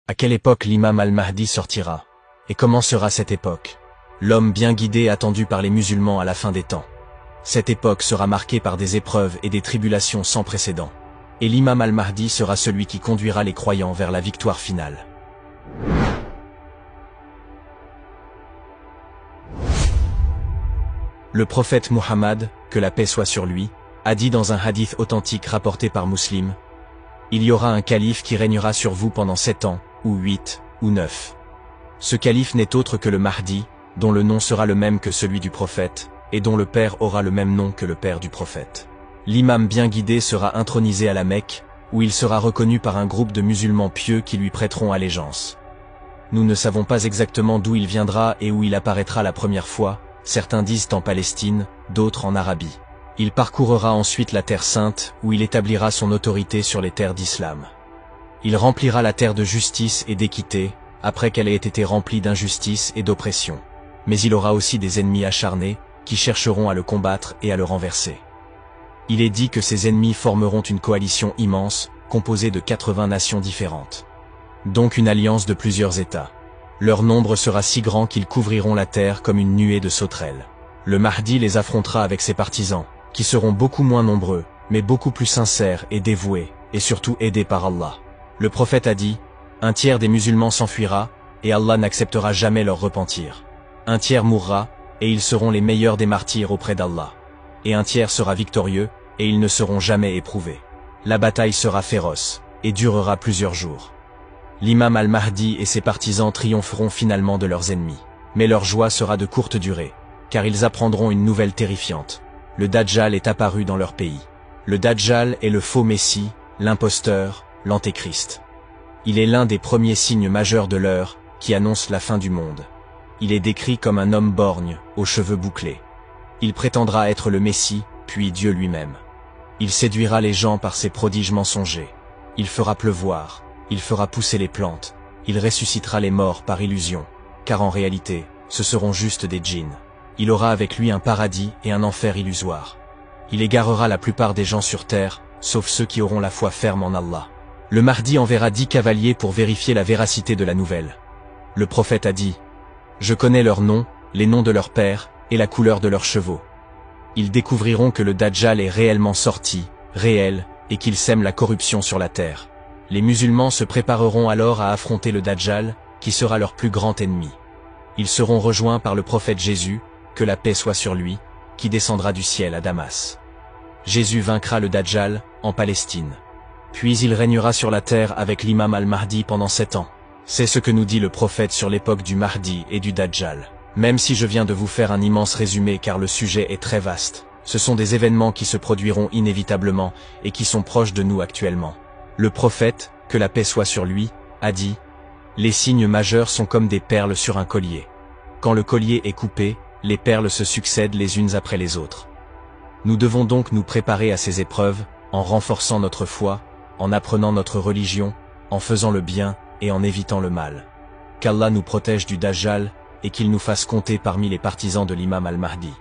À quelle époque l'imam al-Mahdi sortira? Et comment sera cette époque? L'homme bien guidé attendu par les musulmans à la fin des temps. Cette époque sera marquée par des épreuves et des tribulations sans précédent. Et l'imam al-Mahdi sera celui qui conduira les croyants vers la victoire finale. Le prophète Muhammad, que la paix soit sur lui, a dit dans un hadith authentique rapporté par Muslim: il y aura un calife qui régnera sur vous pendant 7 ans, ou 8, ou 9. Ce calife n'est autre que le Mahdi, dont le nom sera le même que celui du prophète, et dont le père aura le même nom que le père du prophète. L'imam bien guidé sera intronisé à la Mecque, où il sera reconnu par un groupe de musulmans pieux qui lui prêteront allégeance. Nous ne savons pas exactement d'où il viendra et où il apparaîtra la première fois, certains disent en Palestine, d'autres en Arabie. Il parcourra ensuite la terre sainte, où il établira son autorité sur les terres d'islam. Il remplira la terre de justice et d'équité, après qu'elle ait été remplie d'injustice et d'oppression. Mais il aura aussi des ennemis acharnés, qui chercheront à le combattre et à le renverser. Il est dit que ces ennemis formeront une coalition immense, composée de 80 nations différentes. Donc une alliance de plusieurs États. Leur nombre sera si grand qu'ils couvriront la terre comme une nuée de sauterelles. Le Mahdi les affrontera avec ses partisans, qui seront beaucoup moins nombreux, mais beaucoup plus sincères et dévoués, et surtout aidés par Allah. Le prophète a dit: un tiers des musulmans s'enfuira, et Allah n'acceptera jamais leur repentir. Un tiers mourra, et ils seront les meilleurs des martyrs auprès d'Allah. Et un tiers sera victorieux, et ils ne seront jamais éprouvés. La bataille sera féroce, et durera plusieurs jours. L'imam al-Mahdi et ses partisans triompheront finalement de leurs ennemis. Mais leur joie sera de courte durée, car ils apprendront une nouvelle terrifiante. Le Dajjal est apparu dans leur pays. Le Dajjal est le faux Messie, l'imposteur, l'antéchrist. Il est l'un des premiers signes majeurs de l'heure, qui annonce la fin du monde. Il est décrit comme un homme borgne, aux cheveux bouclés. Il prétendra être le Messie, puis Dieu lui-même. Il séduira les gens par ses prodiges mensongers. Il fera pleuvoir, il fera pousser les plantes, il ressuscitera les morts par illusion, car en réalité, ce seront juste des djinns. Il aura avec lui un paradis et un enfer illusoire. Il égarera la plupart des gens sur terre, sauf ceux qui auront la foi ferme en Allah. Le Mahdi enverra 10 cavaliers pour vérifier la véracité de la nouvelle. Le prophète a dit: je connais leurs noms, les noms de leurs pères, et la couleur de leurs chevaux. Ils découvriront que le Dajjal est réellement sorti, réel, et qu'il sème la corruption sur la terre. Les musulmans se prépareront alors à affronter le Dajjal, qui sera leur plus grand ennemi. Ils seront rejoints par le prophète Jésus, que la paix soit sur lui, qui descendra du ciel à Damas. Jésus vaincra le Dajjal, en Palestine. Puis il régnera sur la terre avec l'imam al-Mahdi pendant 7 ans. C'est ce que nous dit le prophète sur l'époque du Mahdi et du Dajjal. Même si je viens de vous faire un immense résumé car le sujet est très vaste, ce sont des événements qui se produiront inévitablement et qui sont proches de nous actuellement. Le prophète, que la paix soit sur lui, a dit: les signes majeurs sont comme des perles sur un collier. Quand le collier est coupé, les perles se succèdent les unes après les autres. Nous devons donc nous préparer à ces épreuves, en renforçant notre foi, en apprenant notre religion, en faisant le bien et en évitant le mal. Qu'Allah nous protège du Dajjal et qu'il nous fasse compter parmi les partisans de l'imam al-Mahdi.